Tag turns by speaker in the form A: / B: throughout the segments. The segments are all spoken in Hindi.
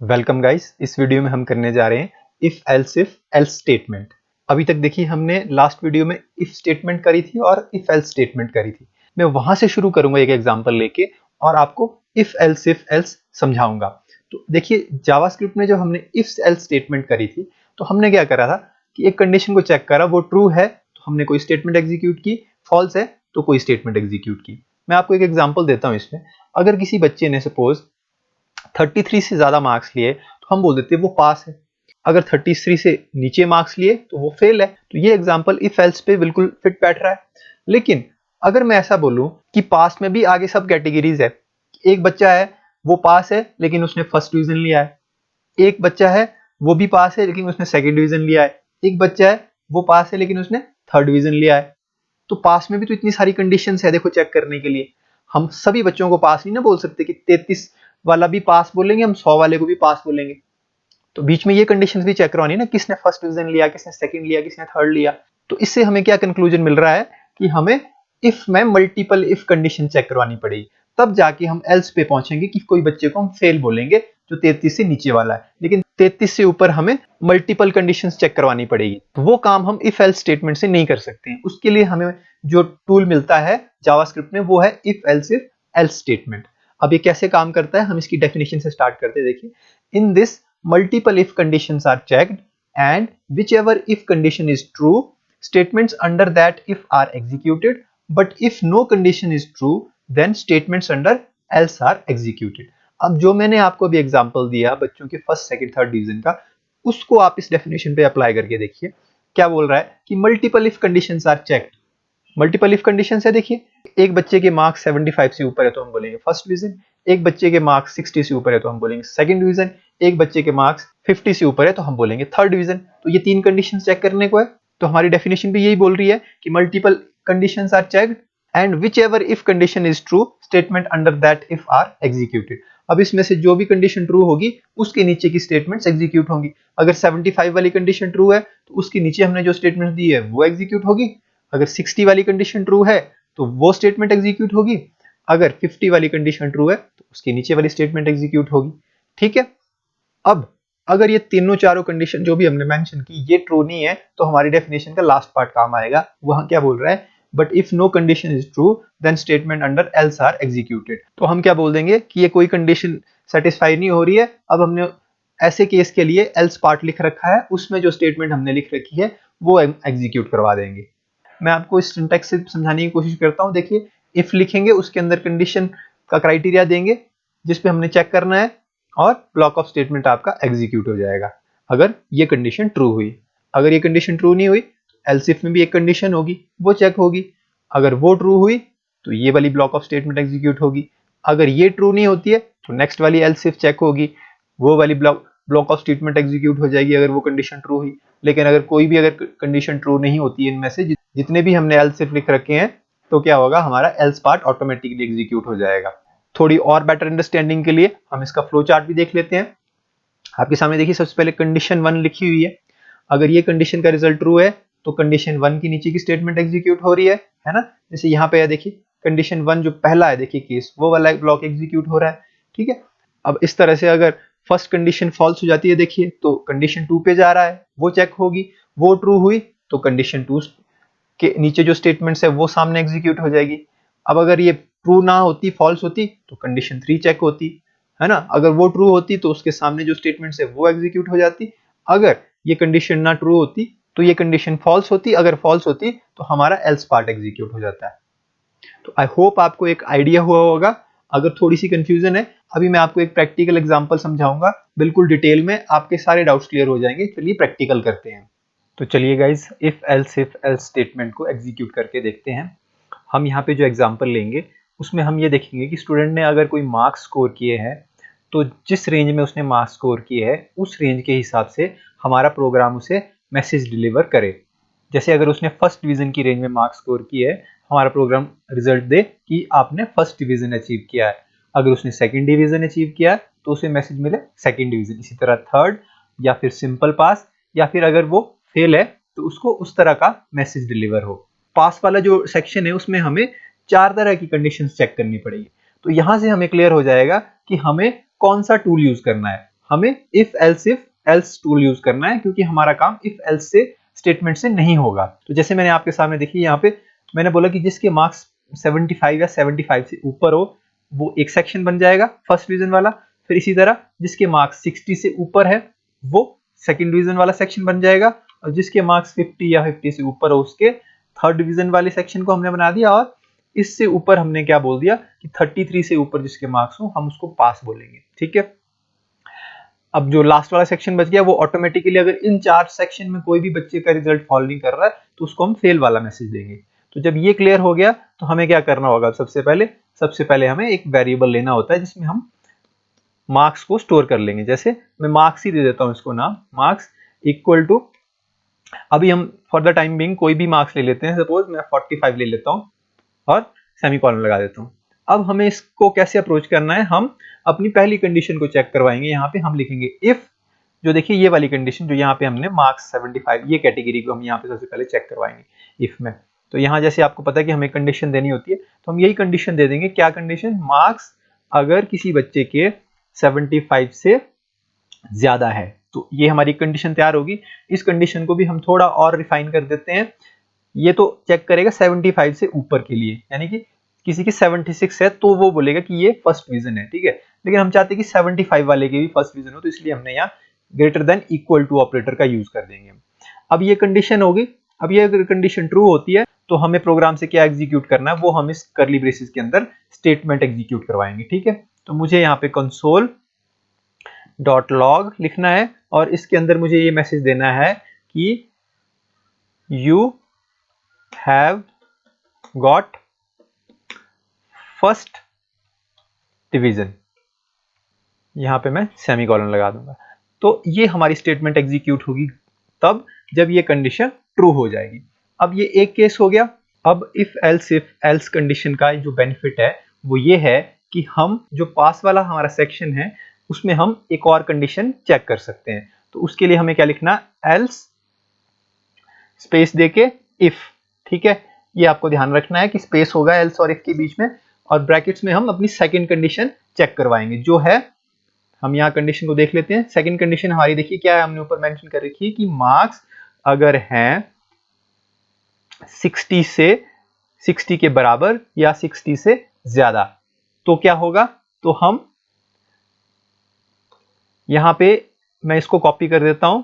A: Welcome guys. इस वीडियो में हम करने जा रहे हैं इफ एल्स स्टेटमेंट। अभी तक देखिए हमने लास्ट वीडियो में इफ स्टेटमेंट करी थी और इफ एल्स स्टेटमेंट करी थी। मैं वहां से शुरू करूंगा एक एग्जांपल लेके और आपको इफ एल्स समझाऊंगा। तो देखिए जावास्क्रिप्ट में जब हमने इफ एल्स स्टेटमेंट करी थी तो हमने क्या करा था कि एक कंडीशन को चेक करा, वो ट्रू है तो हमने कोई स्टेटमेंट एग्जीक्यूट की, फॉल्स है तो कोई स्टेटमेंट एग्जीक्यूट की। मैं आपको एक एग्जाम्पल देता हूँ इसमें। अगर किसी बच्चे ने सपोज 33 से ज्यादा मार्क्स लिए तो हम बोल देते हैं वो पास है। अगर 33 से नीचे मार्क्स लिए तो वो फेल है। तो ये एग्जांपल इफ एल्स पे बिल्कुल फिट बैठ रहा है। लेकिन अगर मैं ऐसा बोलूं कि पास में भी आगे सब कैटेगरीज है, एक बच्चा है वो पास है लेकिन उसने फर्स्ट डिवीजन लिया है, एक बच्चा है वो भी पास है लेकिन उसने सेकंड डिवीजन लिया है, एक बच्चा है वो पास है लेकिन उसने थर्ड डिवीजन लिया है। तो पास में भी तो इतनी सारी कंडीशंस है देखो चेक करने के लिए। हम सभी बच्चों को पास नहीं ना बोल सकते कि 33 वाला भी पास बोलेंगे, हम 100 वाले को भी पास बोलेंगे। तो बीच में ये कंडीशंस भी चेक करवानी ना, किसने फर्स्ट डिवीजन लिया, किसने सेकंड लिया, किसने थर्ड लिया। तो इससे हमें क्या कंक्लूजन मिल रहा है कि हमें इफ में मल्टीपल इफ कंडीशन चेक करवानी पड़ेगी, तब जाके हम एल्स पे पहुंचेंगे कि कोई बच्चे को हम फेल बोलेंगे जो 33 से नीचे वाला है। लेकिन 33 से ऊपर हमें मल्टीपल कंडीशंस चेक करवानी पड़ेगी। तो वो काम हम इफ एल्स स्टेटमेंट से नहीं कर सकते हैं। उसके लिए हमें जो टूल मिलता है जावास्क्रिप्ट में वो है इफ एल्स स्टेटमेंट। अब ये कैसे काम करता है हम इसकी डेफिनेशन से स्टार्ट करते हैं। देखिए, in this multiple if conditions are checked and whichever if condition is true, statements under that if are executed, but if no condition is true then statements under else are executed। अब जो मैंने आपको अभी एग्जांपल दिया बच्चों के फर्स्ट सेकंड थर्ड डिवीजन का, उसको आप इस डेफिनेशन पे अप्लाई करके देखिए। क्या बोल रहा है कि multiple if conditions are checked. Multiple if condition है, देखिए एक बच्चे के मार्क्स 75 से ऊपर है तो हम बोलेंगे फर्स्ट डिवीजन, एक बच्चे के मार्क्स 60 से ऊपर है तो हम बोलेंगे सेकंड डिवीजन, एक बच्चे के मार्क्स 50 से ऊपर है तो हम बोलेंगे थर्ड डिवीजन। तो ये तीन कंडीशन चेक करने को है। तो हमारी डेफिनेशन भी यही बोल रही है कि multiple conditions are checked and whichever if condition is true statement under that if are executed. अब इसमें से जो भी कंडीशन ट्रू होगी उसके नीचे की स्टेटमेंट्स एग्जीक्यूट होंगी। अगर 75 वाली कंडीशन ट्रू है तो उसके नीचे हमने जो स्टेटमेंट दी है वो एग्जीक्यूट होगी। अगर 60 वाली कंडीशन ट्रू है तो वो स्टेटमेंट एग्जीक्यूट होगी। अगर 50 वाली कंडीशन ट्रू है तो उसके नीचे वाली स्टेटमेंट एग्जीक्यूट होगी। ठीक है। अब अगर ये तीनों चारों कंडीशन जो भी हमने मेंशन की ये ट्रू नहीं है तो हमारी डेफिनेशन का लास्ट पार्ट काम आएगा। वहां क्या बोल रहा है, but if no condition is true then statement under else are executed. तो हम क्या बोल देंगे कि ये कोई कंडीशन सेटिस्फाई नहीं हो रही है। अब हमने ऐसे केस के लिए एल्स पार्ट लिख रखा है, उसमें जो स्टेटमेंट हमने लिख रखी है वो एग्जीक्यूट करवा देंगे। मैं आपको इस सिंटैक्स से समझाने की कोशिश करता हूं। देखिए, इफ लिखेंगे उसके अंदर कंडीशन का क्राइटेरिया देंगे जिसपे हमने चेक करना है और ब्लॉक ऑफ स्टेटमेंट आपका एग्जीक्यूट हो जाएगा अगर ये कंडीशन ट्रू हुई। अगर ये कंडीशन ट्रू नहीं हुई एल्स इफ में भी एक कंडीशन होगी वो चेक होगी। अगर वो ट्रू हुई तो ये वाली ब्लॉक ऑफ स्टेटमेंट एग्जीक्यूट होगी। अगर ये ट्रू नहीं होती है तो नेक्स्ट वाली एल्स इफ चेक होगी, वो वाली ब्लॉक ऑफ स्टेटमेंट एग्जीक्यूट हो जाएगी अगर वो कंडीशन ट्रू हुई। लेकिन अगर कोई भी अगर कंडीशन ट्रू नहीं होती है इनमें से जितने भी हमने एल्स इफ लिख रखे हैं तो क्या होगा, हमारा एल्स पार्ट ऑटोमेटिकली एग्जीक्यूट हो जाएगा। थोड़ी और बेटर अंडरस्टैंडिंग के लिए हम इसका फ्लो चार्ट भी देख लेते हैं। आपके सामने देखिए सबसे पहले कंडीशन 1 लिखी हुई है। अगर ये कंडीशन का रिजल्ट ट्रू है तो कंडीशन 1 की नीचे की स्टेटमेंट एग्जीक्यूट हो रही है ना। जैसे यहाँ पे है देखिए कंडीशन 1 जो पहला है देखिए केस, वो वाला ब्लॉक एग्जीक्यूट हो रहा है। ठीक है। अब इस तरह से अगर फर्स्ट कंडीशन फॉल्स हो जाती है देखिए तो कंडीशन 2 पे जा रहा है, वो चेक होगी। वो ट्रू हुई तो कंडीशन 2 के नीचे जो स्टेटमेंट्स है वो सामने एग्जीक्यूट हो जाएगी। अब अगर ये ट्रू ना होती, फॉल्स होती तो कंडीशन 3 चेक होती है ना। अगर वो ट्रू होती तो उसके सामने जो स्टेटमेंट्स है वो एग्जीक्यूट हो जाती। अगर ये कंडीशन ना ट्रू होती तो ये कंडीशन फॉल्स होती। अगर फॉल्स होती तो हमारा एल्स पार्ट एग्जीक्यूट हो जाता है। तो आई होप आपको एक आइडिया हुआ होगा। अगर थोड़ी सी कंफ्यूजन है, अभी मैं आपको एक प्रैक्टिकल एग्जांपल समझाऊंगा बिल्कुल डिटेल में, आपके सारे डाउट्स क्लियर हो जाएंगे। चलिए प्रैक्टिकल करते हैं। तो चलिए गाइज इफ एल्स स्टेटमेंट को एग्जीक्यूट करके देखते हैं। हम यहाँ पे जो एग्जांपल लेंगे उसमें हम ये देखेंगे कि स्टूडेंट ने अगर कोई मार्क्स स्कोर किए हैं तो जिस रेंज में उसने मार्क्स स्कोर किए हैं उस रेंज के हिसाब से हमारा प्रोग्राम उसे मैसेज डिलीवर करे। जैसे अगर उसने फर्स्ट डिवीजन की रेंज में मार्क्स स्कोर किए है, हमारा प्रोग्राम रिजल्ट दे कि आपने फर्स्ट डिवीजन अचीव किया है। अगर उसने सेकंड डिवीजन अचीव किया है तो उसे मैसेज मिले सेकंड डिवीजन। इसी तरह थर्ड या फिर सिंपल पास, या फिर अगर वो फेल है तो उसको उस तरह का मैसेज डिलीवर हो। पास वाला जो सेक्शन है उसमें हमें 4 तरह की कंडीशंस चेक करनी पड़ेगी। तो यहां से हमें क्लियर हो जाएगा कि हमें कौन सा टूल यूज करना है। हमें इफ एल्स टूल यूज करना है, क्योंकि हमारा काम इफ एल्स से स्टेटमेंट से नहीं होगा। तो जैसे मैंने आपके सामने देखिए, यहाँ पे मैंने बोला कि जिसके मार्क्स 75 या 75 से ऊपर हो वो एक सेक्शन बन जाएगा फर्स्ट डिवीजन वाला। फिर इसी तरह जिसके मार्क्स 60 से ऊपर है वो सेकंड डिवीजन वाला सेक्शन बन जाएगा, और जिसके मार्क्स 50 या 50 से ऊपर हो उसके थर्ड डिवीजन वाले सेक्शन को हमने बना दिया। और इससे ऊपर हमने क्या बोल दिया कि 33 से ऊपर जिसके मार्क्स हो हम उसको पास बोलेंगे। ठीक है, अब जो लास्ट वाला सेक्शन बच गया वो ऑटोमेटिकली, अगर इन 4 सेक्शन में कोई भी बच्चे का रिजल्ट फॉल नहीं कर रहा है तो उसको हम फेल वाला मैसेज देंगे। तो जब ये क्लियर हो गया तो हमें क्या करना होगा, सबसे पहले हमें एक वेरिएबल लेना होता है जिसमें हम मार्क्स को स्टोर कर लेंगे। जैसे मैं मार्क्स ही दे देता हूं इसको नाम, मार्क्स इक्वल टू, अभी हम फॉर द टाइम बिंग कोई भी मार्क्स ले लेते हैं, सपोज मैं 45 ले लेता हूं और सेमीकोलन लगा देता हूं। अब हमें इसको कैसे अप्रोच करना है, हम अपनी पहली कंडीशन को चेक करवाएंगे। यहाँ पे हम लिखेंगे इफ, जो देखिए ये वाली कंडीशन जो यहाँ पे हमने मार्क्स 75 ये कैटेगरी को हम यहाँ पे सबसे पहले चेक करवाएंगे इफ में। तो यहाँ जैसे आपको पता है कि हमें कंडीशन देनी होती है, तो हम यही कंडीशन दे देंगे। क्या कंडीशन, मार्क्स अगर किसी बच्चे के 75 से ज्यादा है, तो ये हमारी कंडीशन तैयार होगी। इस कंडीशन को भी हम थोड़ा और रिफाइन कर देते हैं। ये तो चेक करेगा 75 से ऊपर के लिए, यानी कि किसी की 76 है तो वो बोलेगा कि ये फर्स्ट डिवीजन है। ठीक है, लेकिन हम चाहते हैं कि 75 वाले के भी फर्स्ट डिवीजन हो, तो इसलिए हमने यहाँ greater than equal to operator का यूज कर देंगे। अब ये कंडीशन होगी। अब ये अगर कंडीशन ट्रू होती है तो हमें प्रोग्राम से क्या एग्जीक्यूट करना है, वो हम इस कर्ली ब्रेसेस के अंदर स्टेटमेंट एग्जीक्यूट करवाएंगे। ठीक है, तो मुझे यहाँ पे कंसोल डॉट लॉग लिखना है और इसके अंदर मुझे ये मैसेज देना है कि you have got first division, यहां पे मैं सेमीकोलन लगा दूंगा। तो ये हमारी स्टेटमेंट एग्जीक्यूट होगी तब जब ये कंडीशन ट्रू हो जाएगी। अब ये एक केस हो गया। अब इफ एल्स कंडीशन का जो बेनिफिट है वो ये है कि हम जो पास वाला हमारा सेक्शन है उसमें हम एक और कंडीशन चेक कर सकते हैं। तो उसके लिए हमें क्या लिखना, एल्स स्पेस देके इफ। ठीक है, ये आपको ध्यान रखना है कि स्पेस होगा एल्स और इफ के बीच में, और ब्रैकेट्स में हम अपनी सेकंड कंडीशन चेक करवाएंगे जो है, हम यहाँ कंडीशन को देख लेते हैं। सेकंड कंडीशन हमारी देखिए क्या है, हमने ऊपर मेंशन कर रखी है कि मार्क्स अगर हैं 60 के बराबर या 60 से ज्यादा तो क्या होगा, तो हम यहां पे मैं इसको कॉपी कर देता हूं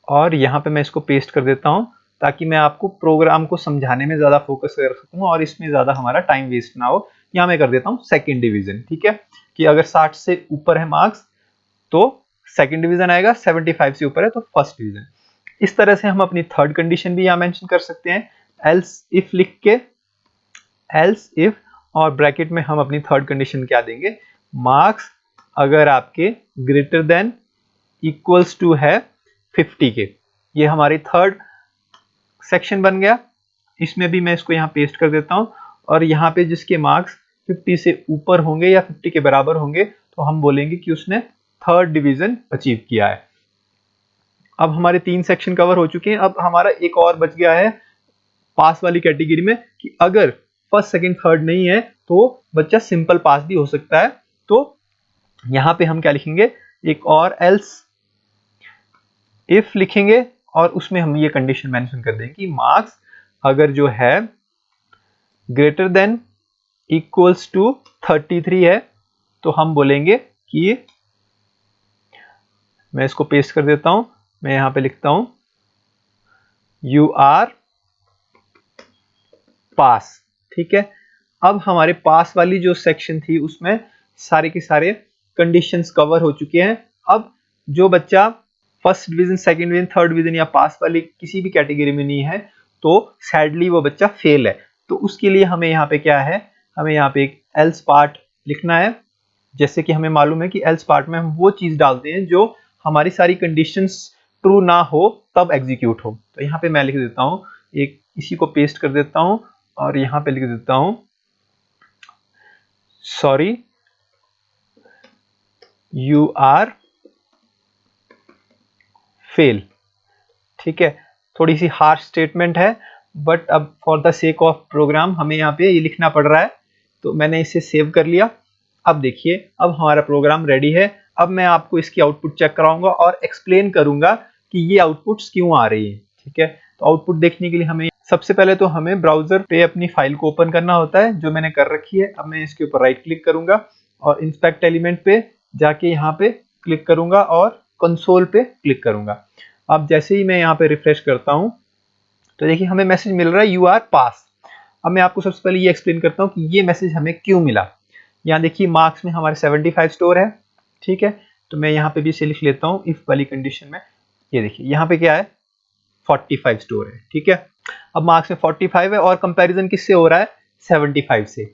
A: और यहां पे मैं इसको पेस्ट कर देता हूं ताकि मैं आपको प्रोग्राम को समझाने में ज्यादा फोकस कर सकूं और इसमें ज्यादा हमारा टाइम वेस्ट ना हो। यहां मैं कर देता हूं सेकंड डिवीजन। ठीक है, कि अगर 60 से ऊपर है मार्क्स तो सेकंड डिवीजन आएगा, 75 से ऊपर है तो फर्स्ट डिवीजन। इस तरह से हम अपनी थर्ड कंडीशन भी यहां मेंशन कर सकते हैं, एल्स इफ लिख के, एल्स इफ और ब्रैकेट में हम अपनी थर्ड कंडीशन क्या देंगे, मार्क्स अगर आपके ग्रेटर देन इक्वल्स टू है 50 के। ये हमारी थर्ड सेक्शन बन गया। इसमें भी मैं इसको यहाँ पेस्ट कर देता हूं और यहाँ पे जिसके मार्क्स 50 से ऊपर होंगे या 50 के बराबर होंगे तो हम बोलेंगे कि उसने थर्ड डिवीजन अचीव किया है। अब हमारे 3 सेक्शन कवर हो चुके हैं। अब हमारा एक और बच गया है पास वाली कैटेगरी में कि अगर फर्स्ट सेकंड थर्ड नहीं है तो बच्चा सिंपल पास भी हो सकता है। तो यहां पे हम क्या लिखेंगे, एक और एल्स इफ लिखेंगे और उसमें हम ये कंडीशन मेंशन कर देंगे कि मार्क्स अगर जो है ग्रेटर देन इक्वल्स टू 33 है तो हम बोलेंगे कि, मैं इसको पेस्ट कर देता हूं, मैं यहां पे लिखता हूं यू आर पास। ठीक है, अब हमारे पास वाली जो सेक्शन थी उसमें सारे के सारे कंडीशंस कवर हो चुके हैं। अब जो बच्चा first division, second division, third division या पास वाली किसी भी कैटेगरी में नहीं है तो सैडली वो बच्चा फेल है। तो उसके लिए हमें यहाँ पे क्या है, हमें यहाँ पे एक एल्स पार्ट लिखना है। जैसे कि हमें मालूम है कि एल्स पार्ट में हम वो चीज डालते हैं जो हमारी सारी कंडीशंस ट्रू ना हो तब एग्जीक्यूट हो। तो यहाँ पे मैं लिख देता हूँ, एक इसी को पेस्ट कर देता हूँ और यहाँ पे लिख देता हूँ सॉरी यू आर फेल। ठीक है, थोड़ी सी हार्श स्टेटमेंट है बट अब for the sake of program हमें यहाँ पे ये लिखना पड़ रहा है, तो मैंने इसे सेव कर लिया। अब देखिए, अब हमारा प्रोग्राम रेडी है। अब मैं आपको इसकी आउटपुट चेक कराऊंगा और एक्सप्लेन करूंगा कि ये आउटपुट्स क्यों आ रही है। ठीक है, तो आउटपुट देखने के लिए हमें सबसे पहले तो हमें ब्राउजर पे अपनी फाइल को ओपन करना होता है, जो मैंने कर रखी है। अब मैं इसके ऊपर राइट क्लिक करूंगा और इंस्पेक्ट एलिमेंट पे जाके यहाँ पे क्लिक करूंगा और कंसोल पे क्लिक करूंगा। अब जैसे ही मैं यहाँ पे रिफ्रेश करता हूँ तो देखिए हमें मैसेज मिल रहा है यू आर पास। अब मैं आपको सबसे पहले ये एक्सप्लेन करता हूँ कि ये मैसेज हमें क्यों मिला। यहाँ देखिए मार्क्स में हमारे 75 स्टोर है। ठीक है, तो मैं यहाँ पे भी इसे लिख लेता हूँ इफ वाली कंडीशन में। ये देखिए यहाँ पे क्या है, 45 स्टोर है। ठीक है, अब मार्क्स में 45 है और कंपैरिजन किससे हो रहा है, 75 से।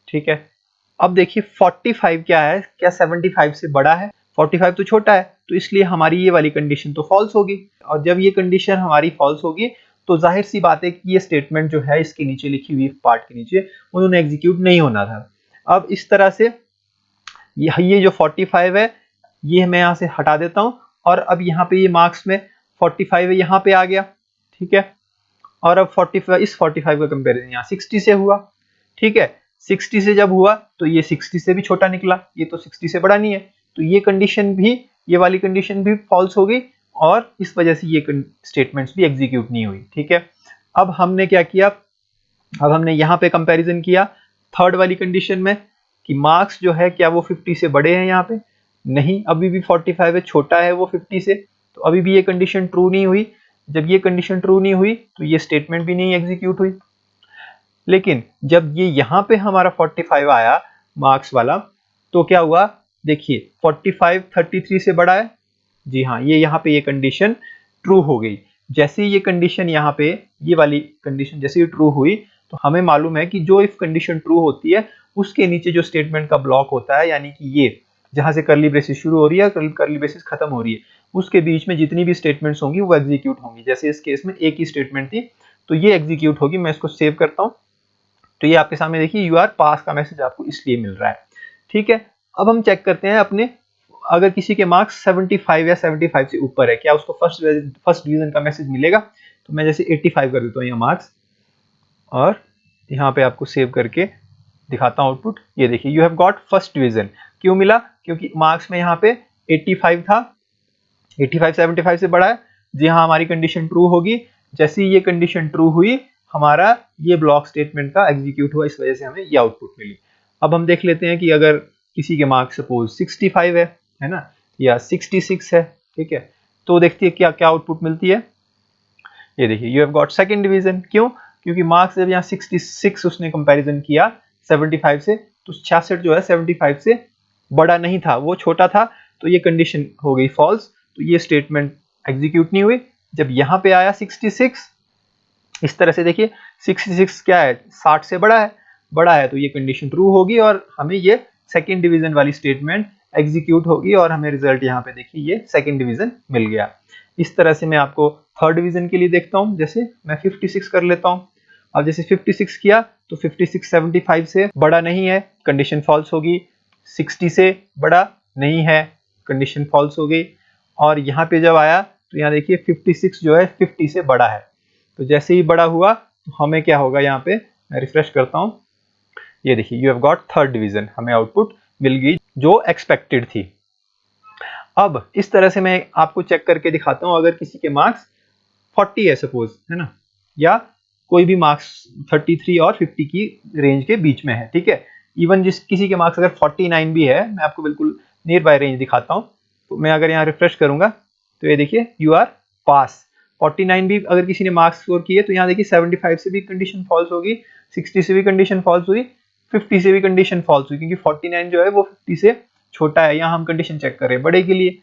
A: ठीक है, अब देखिए 45 क्या है, क्या 75 से बड़ा है, 45 तो छोटा है, तो इसलिए हमारी ये वाली कंडीशन तो फॉल्स होगी। और जब ये कंडीशन हमारी फॉल्स होगी तो जाहिर सी बात है कि ये स्टेटमेंट जो है इसके नीचे लिखी हुई पार्ट के नीचे उन्होंने एग्जीक्यूट नहीं होना था। अब इस तरह से ये जो 45 है ये मैं यहाँ से हटा देता हूँ और अब यहाँ पे ये मार्क्स में 45 है, यहाँ पे आ गया। ठीक है, और अब 45 इस 45 का कंपेरिजन यहाँ 60 से हुआ। ठीक है, 60 से जब हुआ तो ये 60 से भी छोटा निकला, ये तो 60 से बड़ा नहीं है, तो ये कंडीशन भी, ये वाली कंडीशन भी फॉल्स हो गई और इस वजह से ये स्टेटमेंट्स भी एग्जीक्यूट नहीं हुई। ठीक है, अब हमने क्या किया, अब हमने यहाँ पे कंपैरिजन किया थर्ड वाली कंडीशन में कि मार्क्स जो है क्या वो 50 से बड़े हैं, यहाँ पे नहीं, अभी भी 45 है, छोटा है वो 50 से, तो अभी भी ये कंडीशन ट्रू नहीं हुई। जब ये कंडीशन ट्रू नहीं हुई तो ये स्टेटमेंट भी नहीं एग्जीक्यूट हुई। लेकिन जब ये यहाँ पे हमारा 45 आया मार्क्स वाला तो क्या हुआ, देखिए 45 33 से बड़ा है। जी हाँ, ये यहाँ पे ये कंडीशन ट्रू हो गई। जैसे ही ये कंडीशन यहाँ पे, ये वाली कंडीशन जैसे ही ट्रू हुई तो हमें मालूम है कि जो इफ कंडीशन ट्रू होती है उसके नीचे जो स्टेटमेंट का ब्लॉक होता है, यानी कि ये जहां से करली ब्रेसेस शुरू हो रही है करली ब्रेसेस खत्म हो रही है, उसके बीच में जितनी भी स्टेटमेंट्स होंगी वो एग्जीक्यूट होंगी। जैसे इस केस में एक ही स्टेटमेंट थी तो ये एग्जीक्यूट होगी। मैं इसको सेव करता हूँ तो ये आपके सामने देखिए यू आर पास का मैसेज आपको इसलिए मिल रहा है। ठीक है, अब हम चेक करते हैं अपने, अगर किसी के मार्क्स 75 या 75 से ऊपर है क्या उसको फर्स्ट डिवीजन का मैसेज मिलेगा। तो मैं जैसे 85 कर देता हूँ यहाँ मार्क्स और यहाँ पे आपको सेव करके दिखाता हूँ आउटपुट। ये देखिए you have got first division. क्यों मिला, क्योंकि मार्क्स में यहाँ पे 85 था, 85 75 से बड़ा है। जी हाँ, हमारी कंडीशन ट्रू होगी। जैसे ही ये कंडीशन ट्रू हुई हमारा ये ब्लॉक स्टेटमेंट का एग्जीक्यूट हुआ, इस वजह से हमें ये आउटपुट मिली। अब हम देख लेते हैं कि अगर किसी के मार्क्स सपोज 65 है ना, या 66 है, ठीक है, तो देखते हैं क्या क्या आउटपुट मिलती है। ये देखिए you have got second division. क्यों, क्योंकि मार्क्स जब यहाँ 66 उसने कंपैरिजन किया 75 से तो 66 जो है 75 से बड़ा नहीं था, वो छोटा था, तो ये कंडीशन हो गई फॉल्स, तो ये स्टेटमेंट एग्जीक्यूट नहीं हुई। जब यहाँ पे आया 66, इस तरह से देखिए 66 क्या है, 60 से बड़ा है तो ये कंडीशन ट्रू होगी और हमें ये सेकंड डिवीजन वाली स्टेटमेंट एग्जीक्यूट होगी और हमें रिजल्ट यहाँ पे देखिए ये सेकंड डिवीजन मिल गया। इस तरह से मैं आपको थर्ड डिवीजन के लिए देखता हूँ। जैसे मैं 56 कर लेता हूँ। अब जैसे 56 किया तो 56 75 से बड़ा नहीं है, कंडीशन फॉल्स होगी। 60 से बड़ा नहीं है, कंडीशन फॉल्स हो गई। और यहाँ पे जब आया तो यहाँ देखिए 56 जो है 50 से बड़ा है, तो जैसे ही बड़ा हुआ तो हमें क्या होगा, यहाँ पे मैं रिफ्रेश करता हूँ, ये देखिए you have got third division, हमें आउटपुट मिल गई जो एक्सपेक्टेड थी। अब इस तरह से मैं आपको चेक करके दिखाता हूँ, अगर किसी के मार्क्स 40 है सपोज, है ना, या कोई भी मार्क्स 33 और 50 की रेंज के बीच में है, ठीक है, इवन जिस किसी के मार्क्स अगर 49 भी है, मैं आपको बिल्कुल नियर बाय रेंज दिखाता हूँ। तो मैं अगर यहाँ रिफ्रेश करूंगा तो ये देखिए यू आर पास। 49 भी अगर किसी ने मार्क्स स्कोर किए तो यहाँ देखिए 75 से भी कंडीशन फॉल्स होगी, 60 से भी कंडीशन फॉल्स हुई, 50 से भी कंडीशन फॉल्स हुई, क्योंकि 49 जो है वो 50 से छोटा है। यहाँ हम कंडीशन चेक कर रहे हैं बड़े के लिए,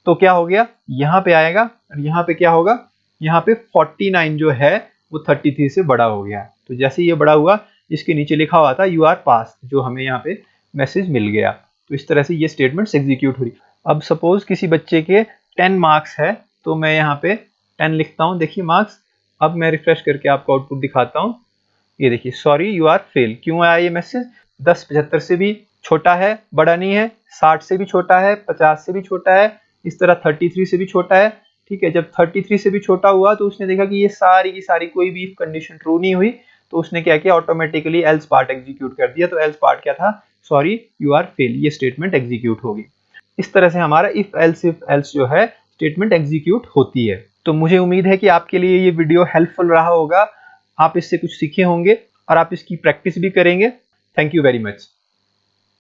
A: तो क्या हो गया, यहाँ पे आएगा और यहाँ पे क्या होगा, यहाँ पे 49 जो है वो 33 से बड़ा हो गया। तो जैसे ये बड़ा हुआ, इसके नीचे लिखा हुआ था यू आर पास, जो हमें यहाँ पे मैसेज मिल गया। तो इस तरह से ये स्टेटमेंट्स एग्जीक्यूट हुई। अब सपोज किसी बच्चे के 10 मार्क्स है तो मैं यहाँ पे 10 लिखता हूँ, देखिए मार्क्स। अब मैं रिफ्रेश करके आपको आउटपुट दिखाता हूँ। ये देखिए सॉरी यू आर फेल। क्यों आया ये मैसेज, 10 75 से भी छोटा है, बड़ा नहीं है, 60 से भी छोटा है, 50 से भी छोटा है, इस तरह 33 से भी छोटा है। ठीक है, जब 33 से भी छोटा हुआ तो उसने देखा कि ये सारी की सारी कोई भी कंडीशन ट्रू नहीं हुई, तो उसने क्या किया, ऑटोमेटिकली एल्स पार्ट एग्जीक्यूट कर दिया। तो एल्स पार्ट क्या था, सॉरी यू आर फेल, ये स्टेटमेंट एग्जीक्यूट होगी। इस तरह से हमारा इफ एल्स जो है स्टेटमेंट एग्जीक्यूट होती है। तो मुझे उम्मीद है कि आपके लिए ये वीडियो हेल्पफुल रहा होगा, आप इससे कुछ सीखे होंगे और आप इसकी प्रैक्टिस भी करेंगे। Thank you very much.